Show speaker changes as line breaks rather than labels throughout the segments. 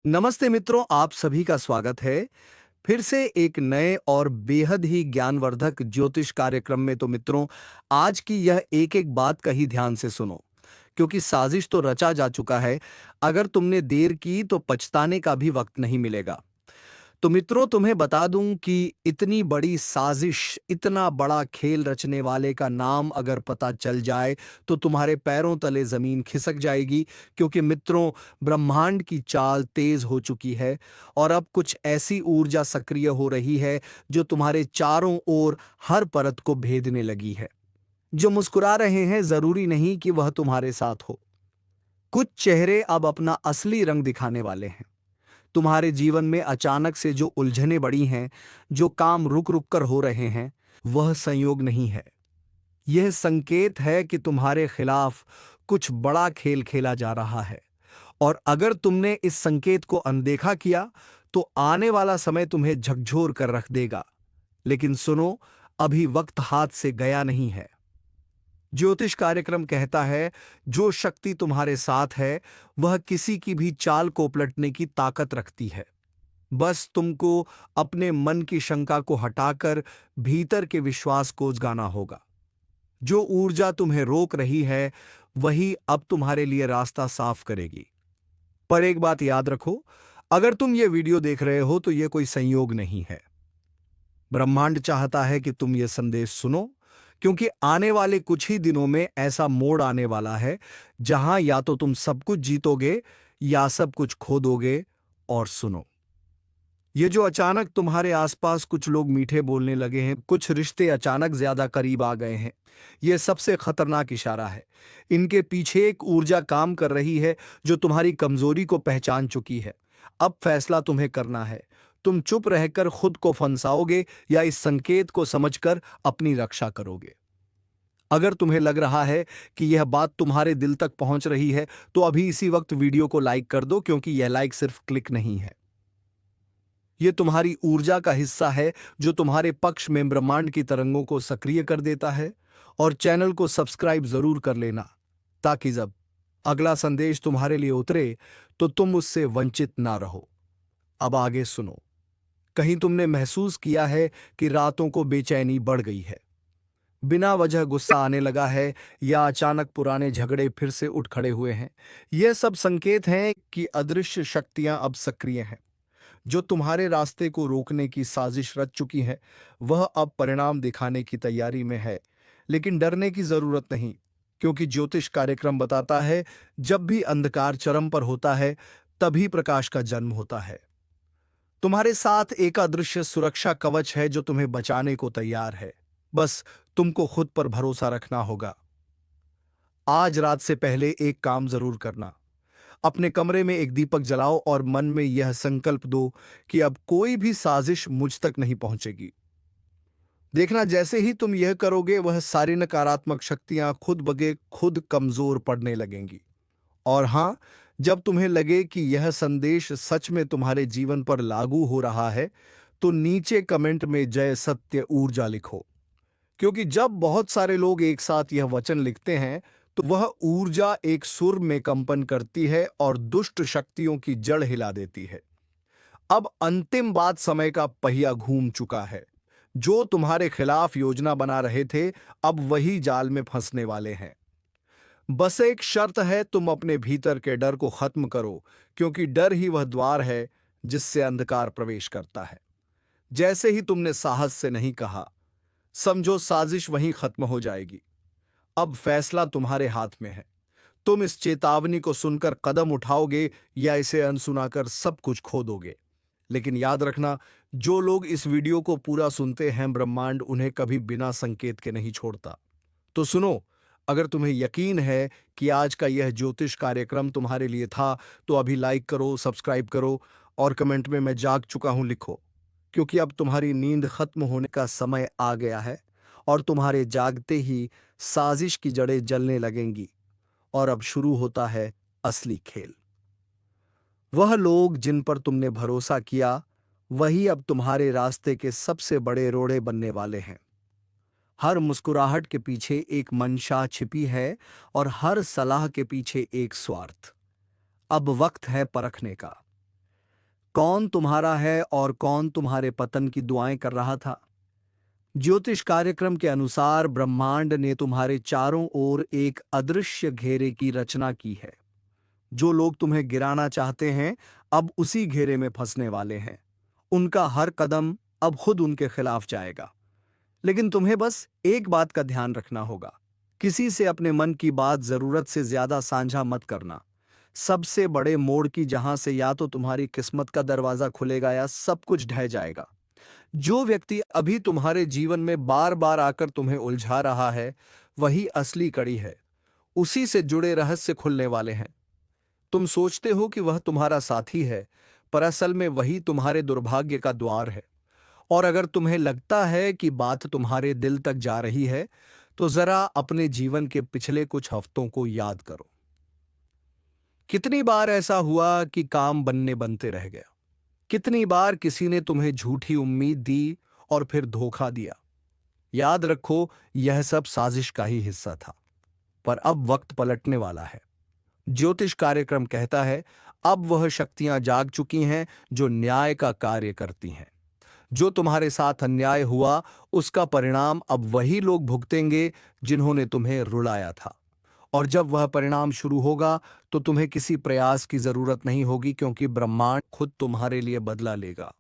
नमस्ते मित्रों, आप सभी का स्वागत है फिर से एक नए और बेहद ही ज्ञानवर्धक ज्योतिष कार्यक्रम में। तो मित्रों, आज की यह एक एक बात कही ध्यान से सुनो, क्योंकि साजिश तो रचा जा चुका है। अगर तुमने देर की तो पछताने का भी वक्त नहीं मिलेगा। तो मित्रों, तुम्हें बता दूं कि इतनी बड़ी साजिश, इतना बड़ा खेल रचने वाले का नाम अगर पता चल जाए तो तुम्हारे पैरों तले जमीन खिसक जाएगी। क्योंकि मित्रों, ब्रह्मांड की चाल तेज हो चुकी है और अब कुछ ऐसी ऊर्जा सक्रिय हो रही है जो तुम्हारे चारों ओर हर परत को भेदने लगी है। जो मुस्कुरा रहे हैं, जरूरी नहीं कि वह तुम्हारे साथ हो। कुछ चेहरे अब अपना असली रंग दिखाने वाले हैं। तुम्हारे जीवन में अचानक से जो उलझनें बढ़ी हैं, जो काम रुक रुक कर हो रहे हैं, वह संयोग नहीं है। यह संकेत है कि तुम्हारे खिलाफ कुछ बड़ा खेल खेला जा रहा है। और अगर तुमने इस संकेत को अनदेखा किया तो आने वाला समय तुम्हें झकझोर कर रख देगा। लेकिन सुनो, अभी वक्त हाथ से गया नहीं है। ज्योतिष कार्यक्रम कहता है, जो शक्ति तुम्हारे साथ है वह किसी की भी चाल को पलटने की ताकत रखती है। बस तुमको अपने मन की शंका को हटाकर भीतर के विश्वास को जगाना होगा। जो ऊर्जा तुम्हें रोक रही है वही अब तुम्हारे लिए रास्ता साफ करेगी। पर एक बात याद रखो, अगर तुम ये वीडियो देख रहे हो तो ये कोई संयोग नहीं है। ब्रह्मांड चाहता है कि तुम ये संदेश सुनो, क्योंकि आने वाले कुछ ही दिनों में ऐसा मोड़ आने वाला है जहां या तो तुम सब कुछ जीतोगे या सब कुछ खो दोगे। और सुनो, ये जो अचानक तुम्हारे आसपास कुछ लोग मीठे बोलने लगे हैं, कुछ रिश्ते अचानक ज्यादा करीब आ गए हैं, यह सबसे खतरनाक इशारा है। इनके पीछे एक ऊर्जा काम कर रही है जो तुम्हारी कमजोरी को पहचान चुकी है। अब फैसला तुम्हें करना है। तुम चुप रहकर खुद को फंसाओगे या इस संकेत को समझकर अपनी रक्षा करोगे। अगर तुम्हें लग रहा है कि यह बात तुम्हारे दिल तक पहुंच रही है तो अभी इसी वक्त वीडियो को लाइक कर दो, क्योंकि यह लाइक सिर्फ क्लिक नहीं है, ये तुम्हारी ऊर्जा का हिस्सा है जो तुम्हारे पक्ष में ब्रह्मांड की तरंगों को सक्रिय कर देता है। और चैनल को सब्सक्राइब जरूर कर लेना, ताकि जब अगला संदेश तुम्हारे लिए उतरे तो तुम उससे वंचित ना रहो। अब आगे सुनो। कहीं तुमने महसूस किया है कि रातों को बेचैनी बढ़ गई है, बिना वजह गुस्सा आने लगा है, या अचानक पुराने झगड़े फिर से उठ खड़े हुए हैं? यह सब संकेत हैं कि अदृश्य शक्तियां अब सक्रिय हैं। जो तुम्हारे रास्ते को रोकने की साजिश रच चुकी है वह अब परिणाम दिखाने की तैयारी में है। लेकिन डरने की जरूरत नहीं, क्योंकि ज्योतिष कार्यक्रम बताता है, जब भी अंधकार चरम पर होता है तभी प्रकाश का जन्म होता है। तुम्हारे साथ एक अदृश्य सुरक्षा कवच है जो तुम्हें बचाने को तैयार है। बस तुमको खुद पर भरोसा रखना होगा। आज रात से पहले एक काम जरूर करना। अपने कमरे में एक दीपक जलाओ और मन में यह संकल्प दो कि अब कोई भी साजिश मुझ तक नहीं पहुंचेगी। देखना, जैसे ही तुम यह करोगे वह सारी नकारात्मक शक्तियां खुद बगे खुद कमजोर पड़ने लगेंगी। और हां, जब तुम्हें लगे कि यह संदेश सच में तुम्हारे जीवन पर लागू हो रहा है तो नीचे कमेंट में जय सत्य ऊर्जा लिखो। क्योंकि जब बहुत सारे लोग एक साथ यह वचन लिखते हैं तो वह ऊर्जा एक सुर में कंपन करती है और दुष्ट शक्तियों की जड़ हिला देती है। अब अंतिम बात, समय का पहिया घूम चुका है। जो तुम्हारे खिलाफ योजना बना रहे थे अब वही जाल में फंसने वाले हैं। बस एक शर्त है, तुम अपने भीतर के डर को खत्म करो, क्योंकि डर ही वह द्वार है जिससे अंधकार प्रवेश करता है। जैसे ही तुमने साहस से नहीं कहा, समझो साजिश वहीं खत्म हो जाएगी। अब फैसला तुम्हारे हाथ में है। तुम इस चेतावनी को सुनकर कदम उठाओगे या इसे अनसुनाकर सब कुछ खो दोगे। लेकिन याद रखना, जो लोग इस वीडियो को पूरा सुनते हैं ब्रह्मांड उन्हें कभी बिना संकेत के नहीं छोड़ता। तो सुनो, अगर तुम्हें यकीन है कि आज का यह ज्योतिष कार्यक्रम तुम्हारे लिए था तो अभी लाइक करो, सब्सक्राइब करो और कमेंट में मैं जाग चुका हूं लिखो। क्योंकि अब तुम्हारी नींद खत्म होने का समय आ गया है और तुम्हारे जागते ही साजिश की जड़ें जलने लगेंगी। और अब शुरू होता है असली खेल। वह लोग जिन पर तुमने भरोसा किया वही अब तुम्हारे रास्ते के सबसे बड़े रोड़े बनने वाले हैं। हर मुस्कुराहट के पीछे एक मंशा छिपी है और हर सलाह के पीछे एक स्वार्थ। अब वक्त है परखने का। कौन तुम्हारा है और कौन तुम्हारे पतन की दुआएं कर रहा था? ज्योतिष कार्यक्रम के अनुसार ब्रह्मांड ने तुम्हारे चारों ओर एक अदृश्य घेरे की रचना की है। जो लोग तुम्हें गिराना चाहते हैं, अब उसी घेरे में फंसने वाले हैं। उनका हर कदम अब खुद उनके खिलाफ जाएगा। लेकिन तुम्हें बस एक बात का ध्यान रखना होगा। किसी से अपने मन की बात जरूरत से ज्यादा साझा मत करना। सबसे बड़े मोड़ की जहां से या तो तुम्हारी किस्मत का दरवाजा खुलेगा या सब कुछ ढह जाएगा। जो व्यक्ति अभी तुम्हारे जीवन में बार बार आकर तुम्हें उलझा रहा है, वही असली कड़ी है। उसी से जुड़े रहस्य खुलने वाले हैं। तुम सोचते हो कि वह तुम्हारा साथी है, पर असल में वही तुम्हारे दुर्भाग्य का द्वार है। और अगर तुम्हें लगता है कि बात तुम्हारे दिल तक जा रही है, तो जरा अपने जीवन के पिछले कुछ हफ्तों को याद करो। कितनी बार ऐसा हुआ कि काम बनते रह गया? कितनी बार किसी ने तुम्हें झूठी उम्मीद दी और फिर धोखा दिया? याद रखो, यह सब साजिश का ही हिस्सा था। पर अब वक्त पलटने वाला है। ज्योतिष कार्यक्रम कहता है, अब वह शक्तियां जाग चुकी हैं जो न्याय का कार्य करती हैं। जो तुम्हारे साथ अन्याय हुआ, उसका परिणाम अब वही लोग भुगतेंगे जिन्होंने तुम्हें रुलाया था। और जब वह परिणाम शुरू होगा, तो तुम्हें किसी प्रयास की जरूरत नहीं होगी, क्योंकि ब्रह्मांड खुद तुम्हारे लिए बदला लेगा।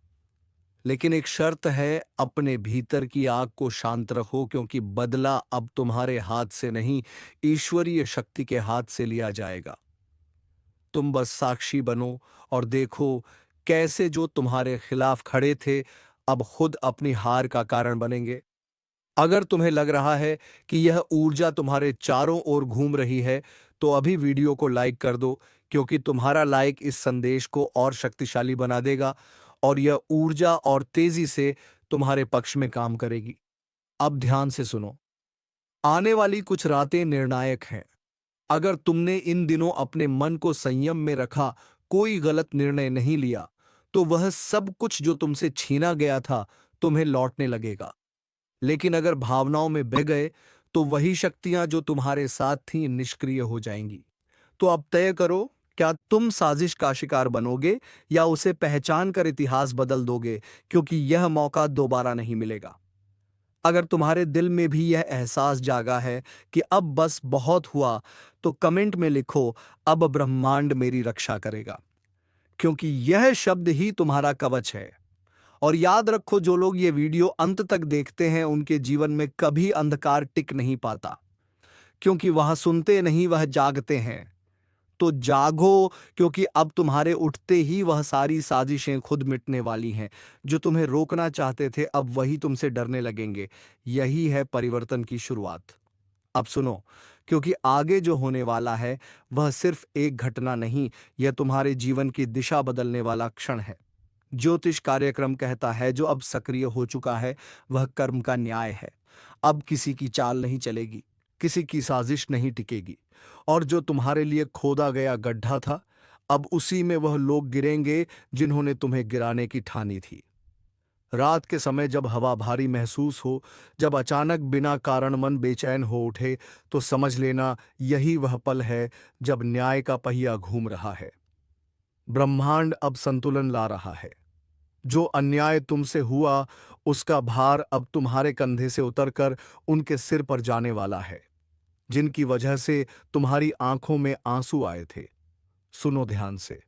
लेकिन एक शर्त है, अपने भीतर की आग को शांत रखो, क्योंकि बदला अब तुम्हारे हाथ से नहीं, ईश्वरीय शक्ति के हाथ से लिया जाएगा। तुम बस साक्षी बनो और देखो कैसे जो तुम्हारे खिलाफ खड़े थे, अब खुद अपनी हार का कारण बनेंगे। अगर तुम्हें लग रहा है कि यह ऊर्जा तुम्हारे चारों ओर घूम रही है, तो अभी वीडियो को लाइक कर दो, क्योंकि तुम्हारा लाइक इस संदेश को और शक्तिशाली बना देगा और यह ऊर्जा और तेजी से तुम्हारे पक्ष में काम करेगी। अब ध्यान से सुनो। आने वाली कुछ रातें निर्णायक हैं। अगर तुमने इन दिनों अपने मन को संयम में रखा, कोई गलत निर्णय नहीं लिया, तो वह सब कुछ जो तुमसे छीना गया था, तुम्हें लौटने लगेगा। लेकिन अगर भावनाओं में बह गए, तो वही शक्तियां जो तुम्हारे साथ थीं निष्क्रिय हो जाएंगी। तो अब तय करो, क्या तुम साजिश का शिकार बनोगे या उसे पहचान कर इतिहास बदल दोगे, क्योंकि यह मौका दोबारा नहीं मिलेगा। अगर तुम्हारे दिल में भी यह एहसास जागा है कि अब बस बहुत हुआ, तो कमेंट में लिखो, अब ब्रह्मांड मेरी रक्षा करेगा, क्योंकि यह शब्द ही तुम्हारा कवच है। और याद रखो, जो लोग ये वीडियो अंत तक देखते हैं, उनके जीवन में कभी अंधकार टिक नहीं पाता, क्योंकि वह सुनते नहीं, वह जागते हैं। तो जागो, क्योंकि अब तुम्हारे उठते ही वह सारी साजिशें खुद मिटने वाली हैं। जो तुम्हें रोकना चाहते थे, अब वही तुमसे डरने लगेंगे। यही है परिवर्तन की शुरुआत। अब सुनो, क्योंकि आगे जो होने वाला है, वह सिर्फ एक घटना नहीं, यह तुम्हारे जीवन की दिशा बदलने वाला क्षण है। ज्योतिष कार्यक्रम कहता है, जो अब सक्रिय हो चुका है, वह कर्म का न्याय है। अब किसी की चाल नहीं चलेगी, किसी की साजिश नहीं टिकेगी। और जो तुम्हारे लिए खोदा गया गड्ढा था, अब उसी में वह लोग गिरेंगे जिन्होंने तुम्हें गिराने की ठानी थी। रात के समय जब हवा भारी महसूस हो, जब अचानक बिना कारण मन बेचैन हो उठे, तो समझ लेना, यही वह पल है जब न्याय का पहिया घूम रहा है। ब्रह्मांड अब संतुलन ला रहा है। जो अन्याय तुमसे हुआ, उसका भार अब तुम्हारे कंधे से उतरकर उनके सिर पर जाने वाला है, जिनकी वजह से तुम्हारी आंखों में आंसू आए थे। सुनो ध्यान से।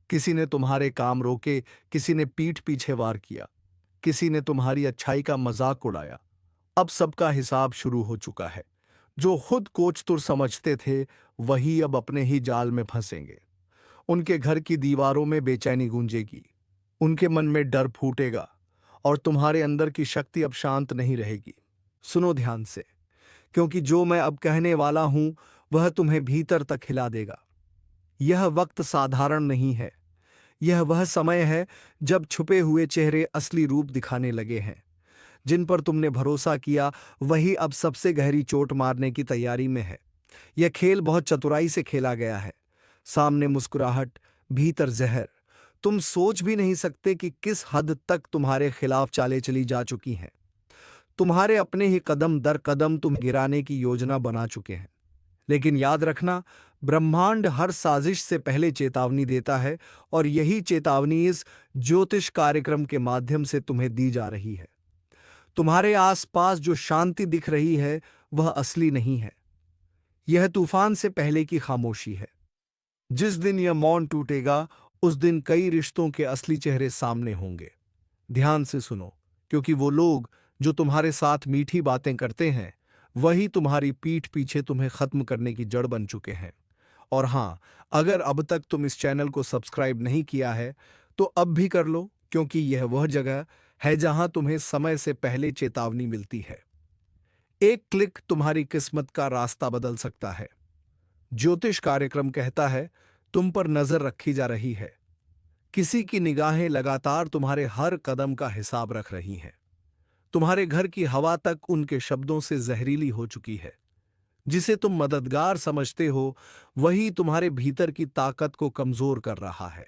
किसी ने तुम्हारे काम रोके, किसी ने पीठ पीछे वार किया, किसी ने तुम्हारी अच्छाई का मजाक उड़ाया। अब सबका हिसाब शुरू हो चुका है। जो खुद कोच तुर समझते थे, वही अब अपने ही जाल में फंसेंगे। उनके घर की दीवारों में बेचैनी गूंजेगी, उनके मन में डर फूटेगा, और तुम्हारे अंदर की शक्ति अब शांत नहीं रहेगी। सुनो ध्यान से, क्योंकि जो मैं अब कहने वाला हूं, वह तुम्हें भीतर तक हिला देगा। यह वक्त साधारण नहीं है। यह वह समय है जब छुपे हुए चेहरे असली रूप दिखाने लगे हैं। जिन पर तुमने भरोसा किया, वही अब सबसे गहरी चोट मारने की तैयारी में है। यह खेल बहुत चतुराई से खेला गया है। सामने मुस्कुराहट, भीतर जहर। तुम सोच भी नहीं सकते कि किस हद तक तुम्हारे खिलाफ चालें चली जा चुकी हैं। तुम्हारे अपने ही कदम दर कदम तुम गिराने की योजना बना चुके हैं। लेकिन याद रखना, ब्रह्मांड हर साजिश से पहले चेतावनी देता है और यही चेतावनी इस ज्योतिष कार्यक्रम के माध्यम से तुम्हें दी जा रही है। तुम्हारे आसपास जो शांति दिख रही है वह असली नहीं है। यह तूफान से पहले की खामोशी है। जिस दिन यह मौन टूटेगा उस दिन कई रिश्तों के असली चेहरे सामने होंगे। ध्यान से सुनो, क्योंकि वो लोग जो तुम्हारे साथ मीठी बातें करते हैं वही तुम्हारी पीठ पीछे तुम्हें खत्म करने की जड़ बन चुके हैं। और हाँ, अगर अब तक तुम इस चैनल को सब्सक्राइब नहीं किया है तो अब भी कर लो, क्योंकि यह वह जगह है जहां तुम्हें समय से पहले चेतावनी मिलती है। एक क्लिक तुम्हारी किस्मत का रास्ता बदल सकता है। ज्योतिष कार्यक्रम कहता है तुम पर नजर रखी जा रही है। किसी की निगाहें लगातार तुम्हारे हर कदम का हिसाब रख रही हैं। तुम्हारे घर की हवा तक उनके शब्दों से जहरीली हो चुकी है। जिसे तुम मददगार समझते हो वही तुम्हारे भीतर की ताकत को कमजोर कर रहा है।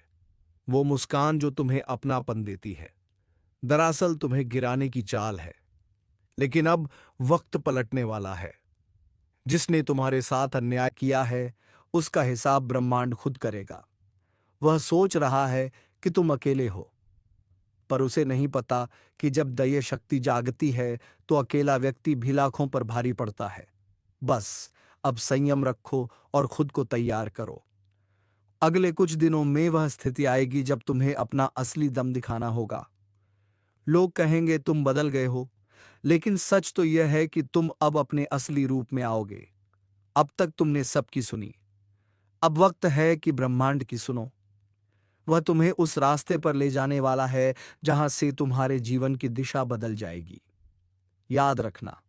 वो मुस्कान जो तुम्हें अपनापन देती है दरअसल तुम्हें गिराने की चाल है। लेकिन अब वक्त पलटने वाला है। जिसने तुम्हारे साथ अन्याय किया है उसका हिसाब ब्रह्मांड खुद करेगा। वह सोच रहा है कि तुम अकेले हो, पर उसे नहीं पता कि जब दैय शक्ति जागती है तो अकेला व्यक्ति भी लाखों पर भारी पड़ता है। बस अब संयम रखो और खुद को तैयार करो। अगले कुछ दिनों में वह स्थिति आएगी जब तुम्हें अपना असली दम दिखाना होगा। लोग कहेंगे तुम बदल गए हो, लेकिन सच तो यह है कि तुम अब अपने असली रूप में आओगे। अब तक तुमने सबकी सुनी, अब वक्त है कि ब्रह्मांड की सुनो। वह तुम्हें उस रास्ते पर ले जाने वाला है जहां से तुम्हारे जीवन की दिशा बदल जाएगी। याद रखना,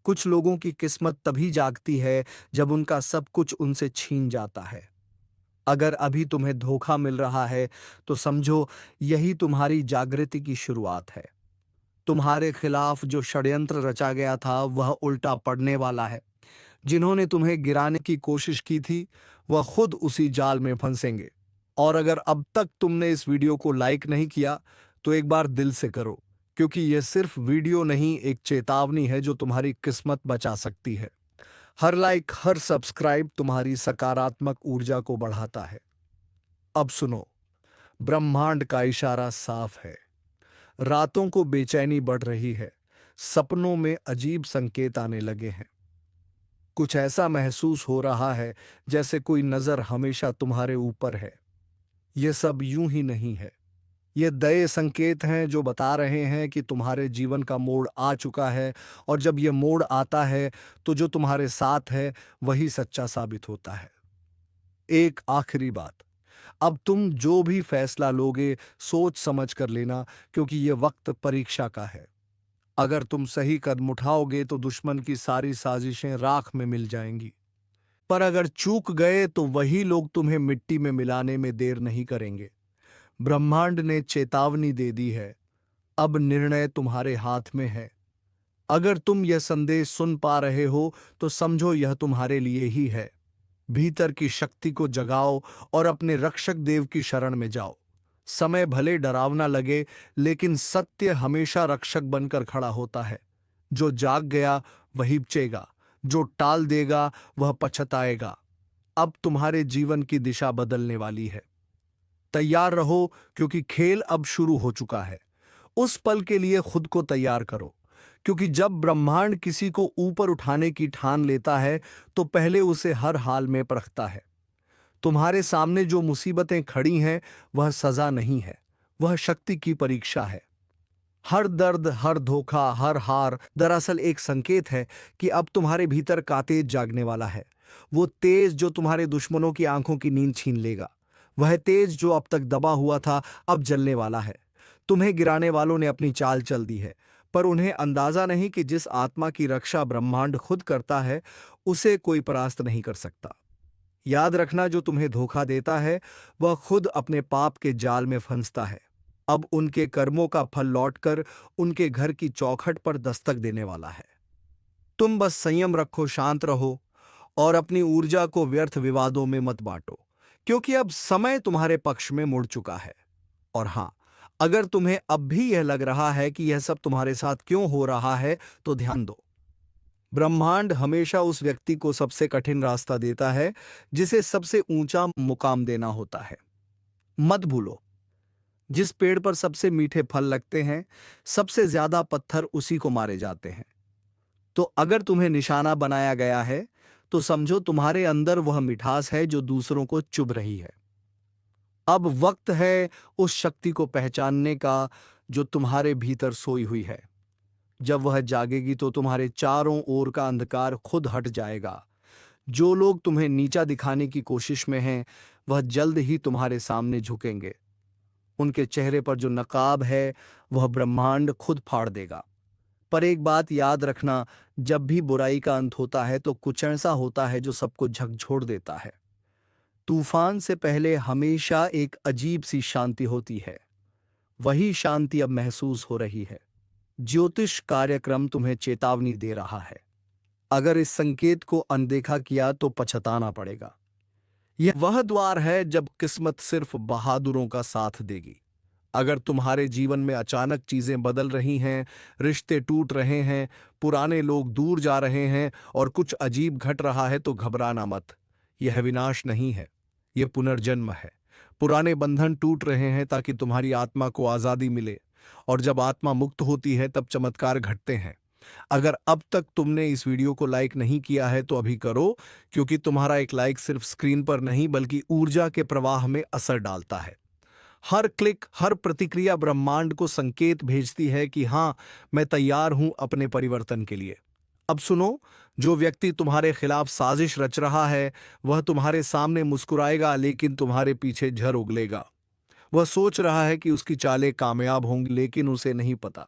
कुछ लोगों की किस्मत तभी जागती है जब उनका सब कुछ उनसे छीन जाता है। अगर अभी तुम्हें धोखा मिल रहा है तो समझो यही तुम्हारी जागृति की शुरुआत है। तुम्हारे खिलाफ जो षड्यंत्र रचा गया था वह उल्टा पड़ने वाला है। जिन्होंने तुम्हें गिराने की कोशिश की थी वह खुद उसी जाल में फंसेंगे। और अगर अब तक तुमने इस वीडियो को लाइक नहीं किया तो एक बार दिल से करो, क्योंकि यह सिर्फ वीडियो नहीं, एक चेतावनी है जो तुम्हारी किस्मत बचा सकती है। हर लाइक, हर सब्सक्राइब तुम्हारी सकारात्मक ऊर्जा को बढ़ाता है। अब सुनो, ब्रह्मांड का इशारा साफ है। रातों को बेचैनी बढ़ रही है। सपनों में अजीब संकेत आने लगे हैं। कुछ ऐसा महसूस हो रहा है जैसे कोई नजर हमेशा तुम्हारे ऊपर है। यह सब यूं ही नहीं है। ये दये संकेत हैं जो बता रहे हैं कि तुम्हारे जीवन का मोड़ आ चुका है, और जब यह मोड़ आता है तो जो तुम्हारे साथ है वही सच्चा साबित होता है। एक आखिरी बात, अब तुम जो भी फैसला लोगे सोच समझ कर लेना, क्योंकि यह वक्त परीक्षा का है। अगर तुम सही कदम उठाओगे तो दुश्मन की सारी साजिशें राख में मिल जाएंगी, पर अगर चूक गए तो वही लोग तुम्हें मिट्टी में मिलाने में देर नहीं करेंगे। ब्रह्मांड ने चेतावनी दे दी है, अब निर्णय तुम्हारे हाथ में है। अगर तुम यह संदेश सुन पा रहे हो तो समझो यह तुम्हारे लिए ही है। भीतर की शक्ति को जगाओ और अपने रक्षक देव की शरण में जाओ। समय भले डरावना लगे, लेकिन सत्य हमेशा रक्षक बनकर खड़ा होता है। जो जाग गया वही बचेगा, जो टाल देगा वह पछताएगा। अब तुम्हारे जीवन की दिशा बदलने वाली है। तैयार रहो, क्योंकि खेल अब शुरू हो चुका है। उस पल के लिए खुद को तैयार करो, क्योंकि जब ब्रह्मांड किसी को ऊपर उठाने की ठान लेता है तो पहले उसे हर हाल में परखता है। तुम्हारे सामने जो मुसीबतें खड़ी हैं वह सजा नहीं है, वह शक्ति की परीक्षा है। हर दर्द, हर धोखा, हर हार दरअसल एक संकेत है कि अब तुम्हारे भीतर का तेज जागने वाला है। वो तेज जो तुम्हारे दुश्मनों की आंखों की नींद छीन लेगा। वह तेज जो अब तक दबा हुआ था अब जलने वाला है। तुम्हें गिराने वालों ने अपनी चाल चल दी है, पर उन्हें अंदाजा नहीं कि जिस आत्मा की रक्षा ब्रह्मांड खुद करता है उसे कोई परास्त नहीं कर सकता। याद रखना, जो तुम्हें धोखा देता है वह खुद अपने पाप के जाल में फंसता है। अब उनके कर्मों का फल लौटकर उनके घर की चौखट पर दस्तक देने वाला है। तुम बस संयम रखो, शांत रहो और अपनी ऊर्जा को व्यर्थ विवादों में मत बांटो, क्योंकि अब समय तुम्हारे पक्ष में मुड़ चुका है। और हां, अगर तुम्हें अब भी यह लग रहा है कि यह सब तुम्हारे साथ क्यों हो रहा है तो ध्यान दो। ब्रह्मांड हमेशा उस व्यक्ति को सबसे कठिन रास्ता देता है जिसे सबसे ऊंचा मुकाम देना होता है। मत भूलो, जिस पेड़ पर सबसे मीठे फल लगते हैं, सबसे ज्यादा पत्थर उसी को मारे जाते हैं। तो अगर तुम्हें निशाना बनाया गया है, तो समझो तुम्हारे अंदर वह मिठास है जो दूसरों को चुभ रही है। अब वक्त है उस शक्ति को पहचानने का जो तुम्हारे भीतर सोई हुई है। जब वह जागेगी तो तुम्हारे चारों ओर का अंधकार खुद हट जाएगा। जो लोग तुम्हें नीचा दिखाने की कोशिश में हैं, वह जल्द ही तुम्हारे सामने झुकेंगे। उनके चेहरे पर जो नकाब है, वह ब्रह्मांड खुद फाड़ देगा। पर एक बात याद रखना, जब भी बुराई का अंत होता है तो कुछ ऐसा होता है जो सबको झकझोर देता है। तूफान से पहले हमेशा एक अजीब सी शांति होती है। वही शांति अब महसूस हो रही है। ज्योतिष कार्यक्रम तुम्हें चेतावनी दे रहा है। अगर इस संकेत को अनदेखा किया तो पछताना पड़ेगा। यह वह द्वार है जब किस्मत सिर्फ बहादुरों का साथ देगी। अगर तुम्हारे जीवन में अचानक चीजें बदल रही हैं, रिश्ते टूट रहे हैं, पुराने लोग दूर जा रहे हैं और कुछ अजीब घट रहा है, तो घबराना मत। यह विनाश नहीं है, यह पुनर्जन्म है। पुराने बंधन टूट रहे हैं ताकि तुम्हारी आत्मा को आजादी मिले, और जब आत्मा मुक्त होती है तब चमत्कार घटते हैं। अगर अब तक तुमने इस वीडियो को लाइक नहीं किया है तो अभी करो, क्योंकि तुम्हारा एक लाइक सिर्फ स्क्रीन पर नहीं बल्कि ऊर्जा के प्रवाह में असर डालता है। हर क्लिक, हर प्रतिक्रिया ब्रह्मांड को संकेत भेजती है कि हाँ, मैं तैयार हूं अपने परिवर्तन के लिए। अब सुनो, जो व्यक्ति तुम्हारे खिलाफ साजिश रच रहा है, वह तुम्हारे सामने मुस्कुराएगा लेकिन तुम्हारे पीछे झर उगलेगा। वह सोच रहा है कि उसकी चालें कामयाब होंगी, लेकिन उसे नहीं पता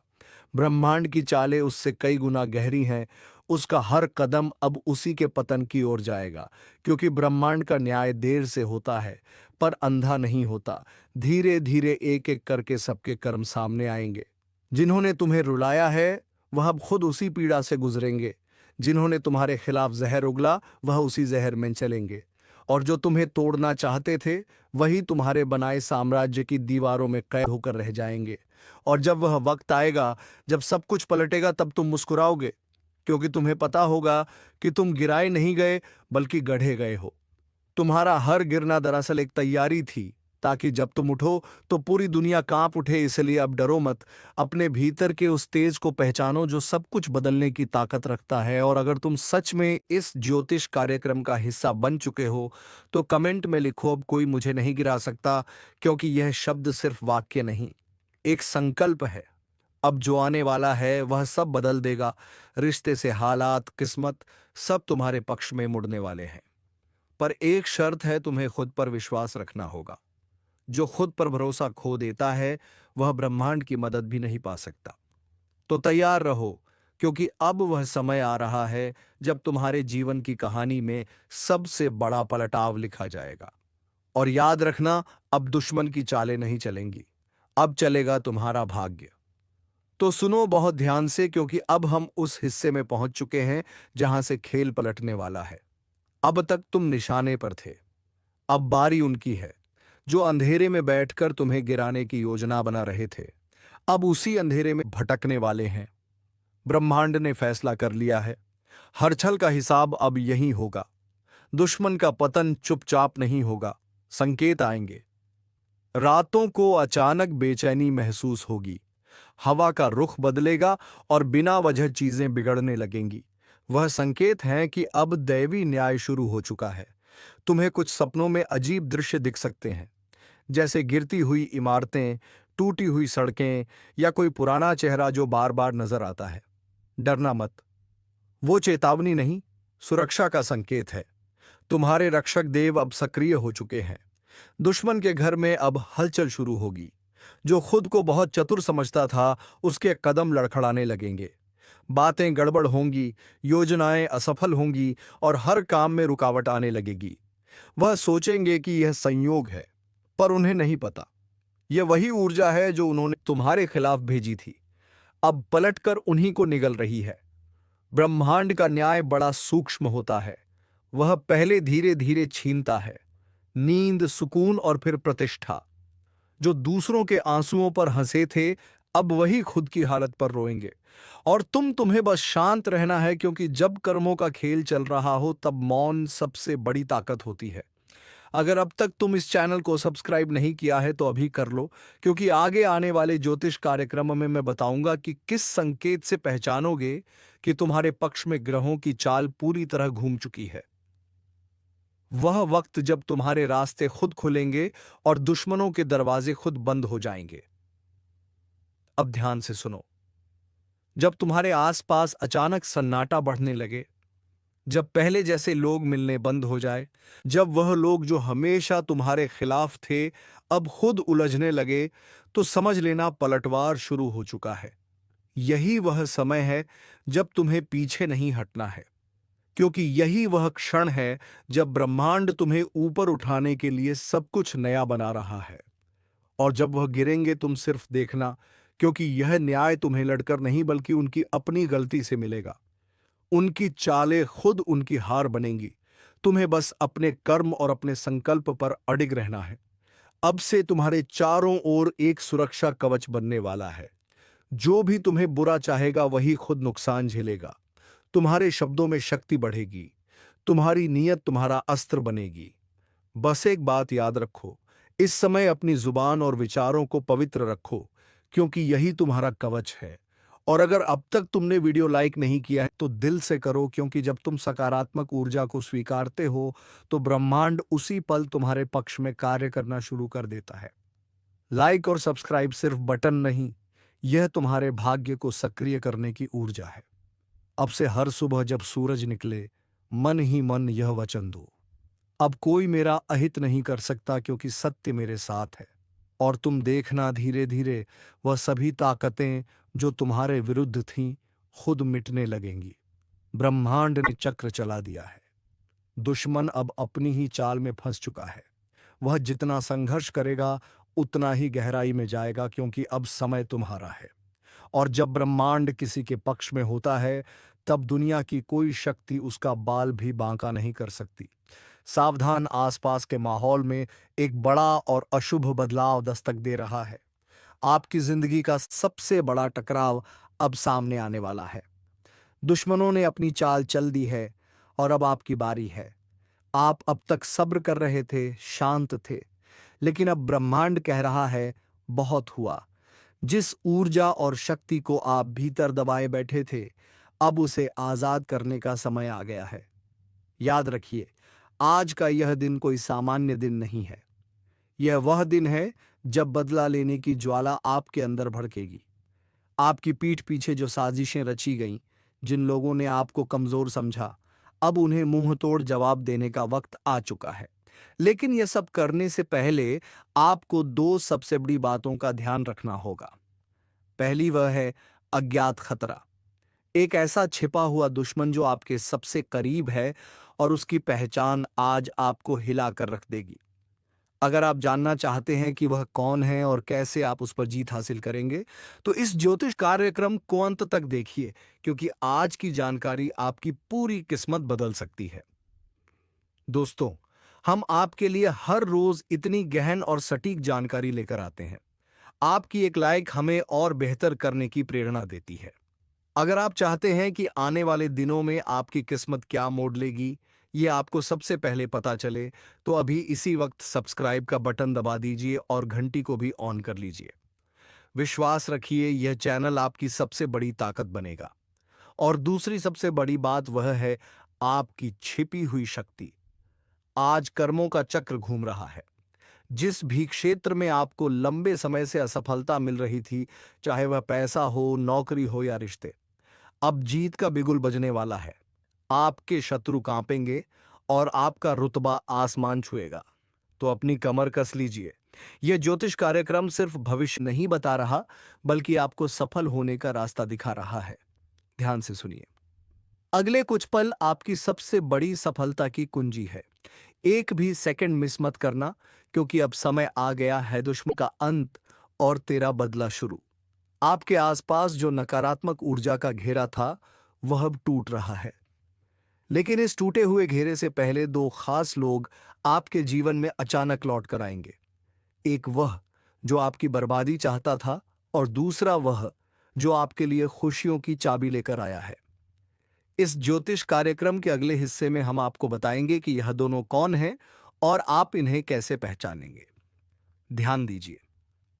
ब्रह्मांड की चालें उससे कई गुना गहरी हैं। उसका हर कदम अब उसी के पतन की ओर जाएगा, क्योंकि ब्रह्मांड का न्याय देर से होता है पर अंधा नहीं होता। धीरे धीरे एक एक करके सबके कर्म सामने आएंगे। जिन्होंने तुम्हें रुलाया है, वह अब खुद उसी पीड़ा से गुजरेंगे। जिन्होंने तुम्हारे खिलाफ जहर उगला, वह उसी जहर में चलेंगे। और जो तुम्हें तोड़ना चाहते थे, वही तुम्हारे बनाए साम्राज्य की दीवारों में कैद होकर रह जाएंगे। और जब वह वक्त आएगा, जब सब कुछ पलटेगा, तब तुम मुस्कुराओगे, क्योंकि तुम्हें पता होगा कि तुम गिराए नहीं गए बल्कि गढ़े गए हो। तुम्हारा हर गिरना दरअसल एक तैयारी थी, ताकि जब तुम उठो तो पूरी दुनिया कांप उठे। इसलिए अब डरो मत। अपने भीतर के उस तेज को पहचानो जो सब कुछ बदलने की ताकत रखता है। और अगर तुम सच में इस ज्योतिष कार्यक्रम का हिस्सा बन चुके हो, तो कमेंट में लिखो, अब कोई मुझे नहीं गिरा सकता, क्योंकि यह शब्द सिर्फ वाक्य नहीं, एक संकल्प है। अब जो आने वाला है वह सब बदल देगा। रिश्ते से हालात, किस्मत, सब तुम्हारे पक्ष में मुड़ने वाले हैं। पर एक शर्त है, तुम्हें खुद पर विश्वास रखना होगा। जो खुद पर भरोसा खो देता है, वह ब्रह्मांड की मदद भी नहीं पा सकता। तो तैयार रहो, क्योंकि अब वह समय आ रहा है जब तुम्हारे जीवन की कहानी में सबसे बड़ा पलटाव लिखा जाएगा। और याद रखना, अब दुश्मन की चालें नहीं चलेंगी, अब चलेगा तुम्हारा भाग्य। तो सुनो बहुत ध्यान से, क्योंकि अब हम उस हिस्से में पहुंच चुके हैं जहां से खेल पलटने वाला है। अब तक तुम निशाने पर थे, अब बारी उनकी है जो अंधेरे में बैठकर तुम्हें गिराने की योजना बना रहे थे। अब उसी अंधेरे में भटकने वाले हैं। ब्रह्मांड ने फैसला कर लिया है, हर छल का हिसाब अब यही होगा। दुश्मन का पतन चुपचाप नहीं होगा, संकेत आएंगे। रातों को अचानक बेचैनी महसूस होगी, हवा का रुख बदलेगा और बिना वजह चीजें बिगड़ने लगेंगी। वह संकेत हैं कि अब दैवी न्याय शुरू हो चुका है। तुम्हें कुछ सपनों में अजीब दृश्य दिख सकते हैं, जैसे गिरती हुई इमारतें, टूटी हुई सड़कें, या कोई पुराना चेहरा जो बार बार नजर आता है। डरना मत, वो चेतावनी नहीं, सुरक्षा का संकेत है। तुम्हारे रक्षक देव अब सक्रिय हो चुके हैं। दुश्मन के घर में अब हलचल शुरू होगी। जो खुद को बहुत चतुर समझता था, उसके कदम लड़खड़ाने लगेंगे। बातें गड़बड़ होंगी, योजनाएं असफल होंगी और हर काम में रुकावट आने लगेगी। वह सोचेंगे कि यह संयोग है, पर उन्हें नहीं पता, यह वही ऊर्जा है जो उन्होंने तुम्हारे खिलाफ भेजी थी, अब पलटकर उन्हीं को निगल रही है। ब्रह्मांड का न्याय बड़ा सूक्ष्म होता है। वह पहले धीरे धीरे छीनता है नींद, सुकून और फिर प्रतिष्ठा। जो दूसरों के आंसुओं पर हंसे थे, अब वही खुद की हालत पर रोएंगे। और तुम्हें बस शांत रहना है, क्योंकि जब कर्मों का खेल चल रहा हो तब मौन सबसे बड़ी ताकत होती है। अगर अब तक तुम इस चैनल को सब्सक्राइब नहीं किया है तो अभी कर लो, क्योंकि आगे आने वाले ज्योतिष कार्यक्रम में मैं बताऊंगा कि किस संकेत से पहचानोगे कि तुम्हारे पक्ष में ग्रहों की चाल पूरी तरह घूम चुकी है। वह वक्त जब तुम्हारे रास्ते खुद खुलेंगे और दुश्मनों के दरवाजे खुद बंद हो जाएंगे। अब ध्यान से सुनो। जब तुम्हारे आसपास अचानक सन्नाटा बढ़ने लगे, जब पहले जैसे लोग मिलने बंद हो जाए, जब वह लोग जो हमेशा तुम्हारे खिलाफ थे अब खुद उलझने लगे, तो समझ लेना पलटवार शुरू हो चुका है। यही वह समय है जब तुम्हें पीछे नहीं हटना है, क्योंकि यही वह क्षण है जब ब्रह्मांड तुम्हें ऊपर उठाने के लिए सब कुछ नया बना रहा है। और जब वह गिरेंगे तुम सिर्फ देखना, क्योंकि यह न्याय तुम्हें लड़कर नहीं बल्कि उनकी अपनी गलती से मिलेगा। उनकी चालें खुद उनकी हार बनेंगी। तुम्हें बस अपने कर्म और अपने संकल्प पर अडिग रहना है। अब से तुम्हारे चारों ओर एक सुरक्षा कवच बनने वाला है। जो भी तुम्हें बुरा चाहेगा वही खुद नुकसान झेलेगा। तुम्हारे शब्दों में शक्ति बढ़ेगी। तुम्हारी नीयत तुम्हारा अस्त्र बनेगी। बस एक बात याद रखो, इस समय अपनी जुबान और विचारों को पवित्र रखो, क्योंकि यही तुम्हारा कवच है। और अगर अब तक तुमने वीडियो लाइक नहीं किया है तो दिल से करो, क्योंकि जब तुम सकारात्मक ऊर्जा को स्वीकारते हो तो ब्रह्मांड उसी पल तुम्हारे पक्ष में कार्य करना शुरू कर देता है। लाइक और सब्सक्राइब सिर्फ बटन नहीं, यह तुम्हारे भाग्य को सक्रिय करने की ऊर्जा है। अब से हर सुबह जब सूरज निकले, मन ही मन यह वचन दो, अब कोई मेरा अहित नहीं कर सकता, क्योंकि सत्य मेरे साथ है। और तुम देखना, धीरे धीरे वह सभी ताकतें जो तुम्हारे विरुद्ध थीं खुद मिटने लगेंगी। ब्रह्मांड ने चक्र चला दिया है। दुश्मन अब अपनी ही चाल में फंस चुका है। वह जितना संघर्ष करेगा उतना ही गहराई में जाएगा, क्योंकि अब समय तुम्हारा है। और जब ब्रह्मांड किसी के पक्ष में होता है तब दुनिया की कोई शक्ति उसका बाल भी बांका नहीं कर सकती। सावधान, आसपास के माहौल में एक बड़ा और अशुभ बदलाव दस्तक दे रहा है। आपकी जिंदगी का सबसे बड़ा टकराव अब सामने आने वाला है। दुश्मनों ने अपनी चाल चल दी है और अब आपकी बारी है। आप अब तक सब्र कर रहे थे, शांत थे, लेकिन अब ब्रह्मांड कह रहा है, बहुत हुआ। जिस ऊर्जा और शक्ति को आप भीतर दबाए बैठे थे, अब उसे आजाद करने का समय आ गया है। याद रखिए, आज का यह दिन कोई सामान्य दिन नहीं है। यह वह दिन है जब बदला लेने की ज्वाला आपके अंदर भड़केगी। आपकी पीठ पीछे जो साजिशें रची गईं, जिन लोगों ने आपको कमजोर समझा, अब उन्हें मुंह तोड़ जवाब देने का वक्त आ चुका है। लेकिन यह सब करने से पहले आपको दो सबसे बड़ी बातों का ध्यान रखना होगा। पहली वह है अज्ञात खतरा, एक ऐसा छिपा हुआ दुश्मन जो आपके सबसे करीब है और उसकी पहचान आज आपको हिला कर रख देगी। अगर आप जानना चाहते हैं कि वह कौन है और कैसे आप उस पर जीत हासिल करेंगे, तो इस ज्योतिष कार्यक्रम को अंत तक देखिए, क्योंकि आज की जानकारी आपकी पूरी किस्मत बदल सकती है। दोस्तों, हम आपके लिए हर रोज इतनी गहन और सटीक जानकारी लेकर आते हैं। आपकी एक लाइक हमें और बेहतर करने की प्रेरणा देती है। अगर आप चाहते हैं कि आने वाले दिनों में आपकी किस्मत क्या मोड़ लेगी, ये आपको सबसे पहले पता चले, तो अभी इसी वक्त सब्सक्राइब का बटन दबा दीजिए और घंटी को भी ऑन कर लीजिए। विश्वास रखिए, यह चैनल आपकी सबसे बड़ी ताकत बनेगा। और दूसरी सबसे बड़ी बात वह है आपकी छिपी हुई शक्ति। आज कर्मों का चक्र घूम रहा है। जिस भी क्षेत्र में आपको लंबे समय से असफलता मिल रही थी, चाहे वह पैसा हो, नौकरी हो या रिश्ते, अब जीत का बिगुल बजने वाला है। आपके शत्रु कांपेंगे और आपका रुतबा आसमान छुएगा। तो अपनी कमर कस लीजिए। यह ज्योतिष कार्यक्रम सिर्फ भविष्य नहीं बता रहा, बल्कि आपको सफल होने का रास्ता दिखा रहा है। ध्यान से सुनिए। अगले कुछ पल आपकी सबसे बड़ी सफलता की कुंजी है। एक भी सेकंड मिस मत करना, क्योंकि अब समय आ गया है दुश्मन का अंत और तेरा बदला शुरू। आपके आसपास जो नकारात्मक ऊर्जा का घेरा था, वह अब टूट रहा है। लेकिन इस टूटे हुए घेरे से पहले दो खास लोग आपके जीवन में अचानक लौट कर आएंगे। एक वह जो आपकी बर्बादी चाहता था, और दूसरा वह जो आपके लिए खुशियों की चाबी लेकर आया है। इस ज्योतिष कार्यक्रम के अगले हिस्से में हम आपको बताएंगे कि यह दोनों कौन हैं और आप इन्हें कैसे पहचानेंगे। ध्यान दीजिए,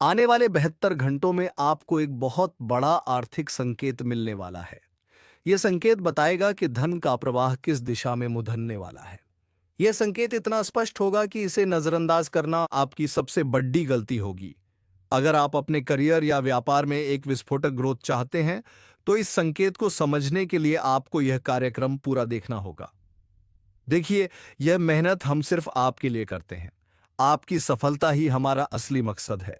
आने वाले 72 घंटों में आपको एक बहुत बड़ा आर्थिक संकेत मिलने वाला है। यह संकेत बताएगा कि धन का प्रवाह किस दिशा में मुधनने वाला है। यह संकेत इतना स्पष्ट होगा कि इसे नजरअंदाज करना आपकी सबसे बड़ी गलती होगी। अगर आप अपने करियर या व्यापार में एक विस्फोटक ग्रोथ चाहते हैं, तो इस संकेत को समझने के लिए आपको यह कार्यक्रम पूरा देखना होगा। देखिए, यह मेहनत हम सिर्फ आपके लिए करते हैं। आपकी सफलता ही हमारा असली मकसद है।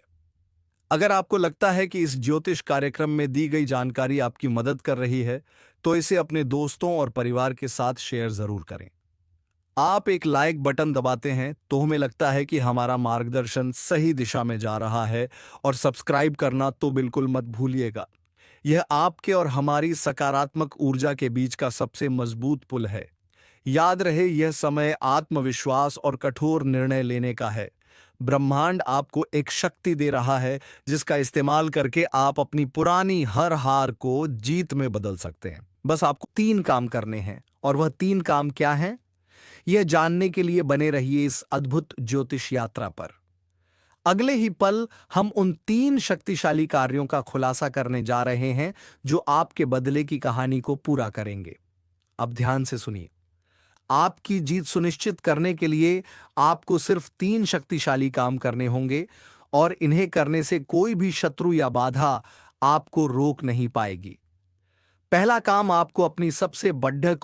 अगर आपको लगता है कि इस ज्योतिष कार्यक्रम में दी गई जानकारी आपकी मदद कर रही है, तो इसे अपने दोस्तों और परिवार के साथ शेयर जरूर करें। आप एक लाइक बटन दबाते हैं तो हमें लगता है कि हमारा मार्गदर्शन सही दिशा में जा रहा है, और सब्सक्राइब करना तो बिल्कुल मत भूलिएगा। यह आपके और हमारी सकारात्मक ऊर्जा के बीच का सबसे मजबूत पुल है। याद रहे, यह समय आत्मविश्वास और कठोर निर्णय लेने का है। ब्रह्मांड आपको एक शक्ति दे रहा है जिसका इस्तेमाल करके आप अपनी पुरानी हर हार को जीत में बदल सकते हैं। बस आपको 3 काम करने हैं, और वह 3 काम क्या हैं? यह जानने के लिए बने रहिए इस अद्भुत ज्योतिष यात्रा पर। अगले ही पल हम उन 3 शक्तिशाली कार्यों का खुलासा करने जा रहे हैं जो आपके बदले की कहानी को पूरा करेंगे। अब ध्यान से सुनिए। आपकी जीत सुनिश्चित करने के लिए आपको सिर्फ 3 शक्तिशाली काम करने होंगे, और इन्हें करने से कोई भी शत्रु या बाधा आपको रोक नहीं पाएगी। पहला काम, आपको अपनी सबसे बड़ी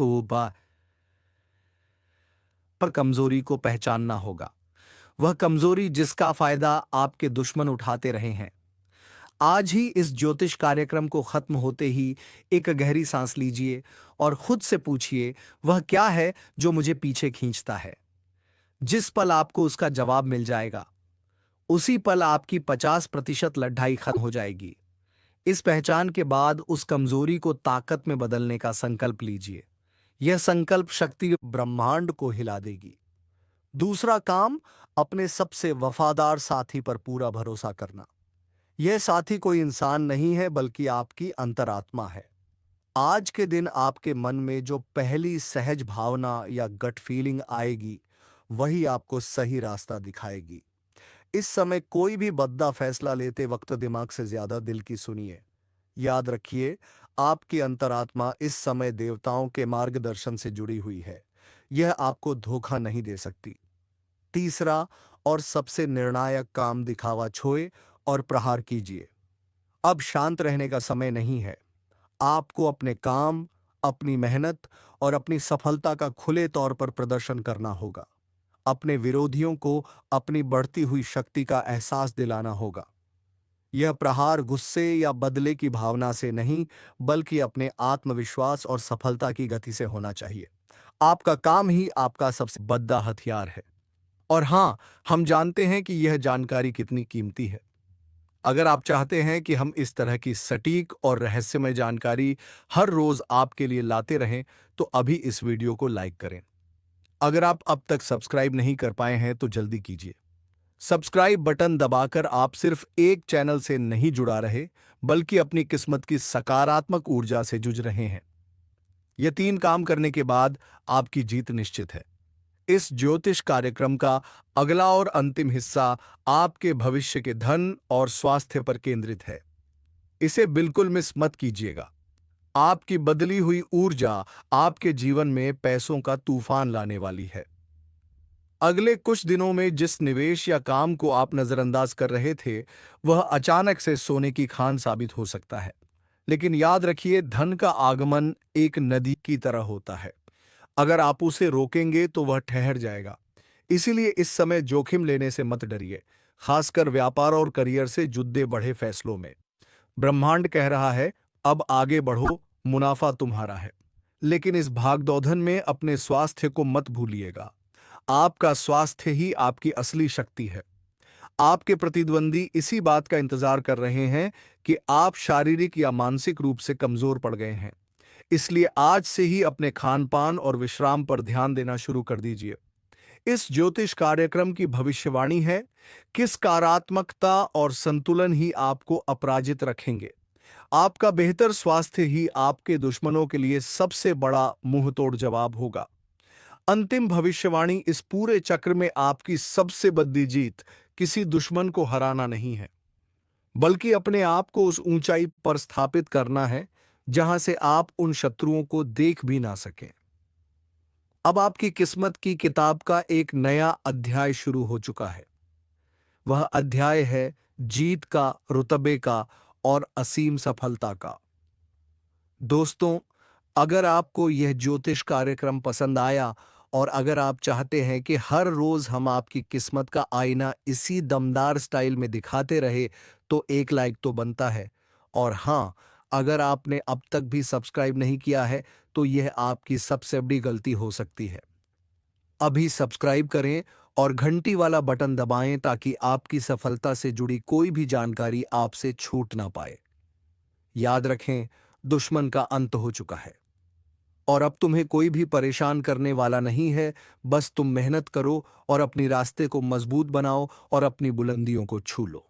पर कमजोरी को पहचानना होगा। वह कमजोरी जिसका फायदा आपके दुश्मन उठाते रहे हैं। आज ही इस ज्योतिष कार्यक्रम को खत्म होते ही एक गहरी सांस लीजिए और खुद से पूछिए, वह क्या है जो मुझे पीछे खींचता है। जिस पल आपको उसका जवाब मिल जाएगा, उसी पल आपकी 50% लड़ाई खत्म हो जाएगी। इस पहचान के बाद उस कमजोरी को ताकत में बदलने का संकल्प लीजिए। यह संकल्प शक्ति ब्रह्मांड को हिला देगी। दूसरा काम, अपने सबसे वफादार साथी पर पूरा भरोसा करना। यह साथी कोई इंसान नहीं है, बल्कि आपकी अंतरात्मा है। आज के दिन आपके मन में जो पहली सहज भावना या गट फीलिंग आएगी, वही आपको सही रास्ता दिखाएगी। इस समय कोई भी बद्दा फैसला लेते वक्त दिमाग से ज्यादा दिल की सुनिए। याद रखिए, आपकी अंतरात्मा इस समय देवताओं के मार्गदर्शन से जुड़ी हुई है। यह आपको धोखा नहीं दे सकती। तीसरा और सबसे निर्णायक काम, दिखावा छोड़े और प्रहार कीजिए। अब शांत रहने का समय नहीं है। आपको अपने काम, अपनी मेहनत और अपनी सफलता का खुले तौर पर प्रदर्शन करना होगा। अपने विरोधियों को अपनी बढ़ती हुई शक्ति का एहसास दिलाना होगा। यह प्रहार गुस्से या बदले की भावना से नहीं, बल्कि अपने आत्मविश्वास और सफलता की गति से होना चाहिए। आपका काम ही आपका सबसे बड़ा हथियार है। और हाँ, हम जानते हैं कि यह जानकारी कितनी कीमती है। अगर आप चाहते हैं कि हम इस तरह की सटीक और रहस्यमय जानकारी हर रोज आपके लिए लाते रहें, तो अभी इस वीडियो को लाइक करें। अगर आप अब तक सब्सक्राइब नहीं कर पाए हैं तो जल्दी कीजिए। सब्सक्राइब बटन दबाकर आप सिर्फ एक चैनल से नहीं जुड़ा रहे, बल्कि अपनी किस्मत की सकारात्मक ऊर्जा से जुड़ रहे हैं। ये 3 काम करने के बाद आपकी जीत निश्चित है। इस ज्योतिष कार्यक्रम का अगला और अंतिम हिस्सा आपके भविष्य के धन और स्वास्थ्य पर केंद्रित है। इसे बिल्कुल मिस मत कीजिएगा। आपकी बदली हुई ऊर्जा आपके जीवन में पैसों का तूफान लाने वाली है। अगले कुछ दिनों में जिस निवेश या काम को आप नजरअंदाज कर रहे थे, वह अचानक से सोने की खान साबित हो सकता है। लेकिन याद रखिए, धन का आगमन एक नदी की तरह होता है। अगर आप उसे रोकेंगे तो वह ठहर जाएगा। इसीलिए इस समय जोखिम लेने से मत डरिए, खासकर व्यापार और करियर से जुड़े बड़े फैसलों में। ब्रह्मांड कह रहा है, अब आगे बढ़ो, मुनाफा तुम्हारा है। लेकिन इस भागदौड़ में अपने स्वास्थ्य को मत भूलिएगा। आपका स्वास्थ्य ही आपकी असली शक्ति है। आपके प्रतिद्वंदी इसी बात का इंतजार कर रहे हैं कि आप शारीरिक या मानसिक रूप से कमजोर पड़ गए हैं। इसलिए आज से ही अपने खान पान और विश्राम पर ध्यान देना शुरू कर दीजिए। इस ज्योतिष कार्यक्रम की भविष्यवाणी है कि सकारात्मकता और संतुलन ही आपको अपराजित रखेंगे। आपका बेहतर स्वास्थ्य ही आपके दुश्मनों के लिए सबसे बड़ा मुंहतोड़ जवाब होगा। अंतिम भविष्यवाणी इस पूरे चक्र में आपकी सबसे बड़ी जीत किसी दुश्मन को हराना नहीं है, बल्कि अपने आप को उस ऊंचाई पर स्थापित करना है जहां से आप उन शत्रुओं को देख भी ना सकें। अब आपकी किस्मत की किताब का एक नया अध्याय शुरू हो चुका है। वह अध्याय है जीत का, रुतबे का और असीम सफलता का। दोस्तों, अगर आपको यह ज्योतिष कार्यक्रम पसंद आया और अगर आप चाहते हैं कि हर रोज हम आपकी किस्मत का आईना इसी दमदार स्टाइल में दिखाते रहे, तो एक लाइक तो बनता है। और हाँ, अगर आपने अब तक भी सब्सक्राइब नहीं किया है, तो यह आपकी सबसे बड़ी गलती हो सकती है। अभी सब्सक्राइब करें और घंटी वाला बटन दबाएं ताकि आपकी सफलता से जुड़ी कोई भी जानकारी आपसे छूट ना पाए। याद रखें, दुश्मन का अंत हो चुका है और अब तुम्हें कोई भी परेशान करने वाला नहीं है। बस तुम मेहनत करो और अपनी रास्ते को मजबूत बनाओ और अपनी बुलंदियों को छू लो।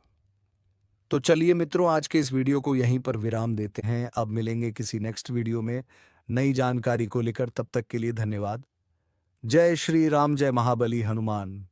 तो चलिए मित्रों, आज के इस वीडियो को यहीं पर विराम देते हैं। अब मिलेंगे किसी नेक्स्ट वीडियो में नई जानकारी को लेकर। तब तक के लिए धन्यवाद। जय श्री राम, जय महाबली हनुमान।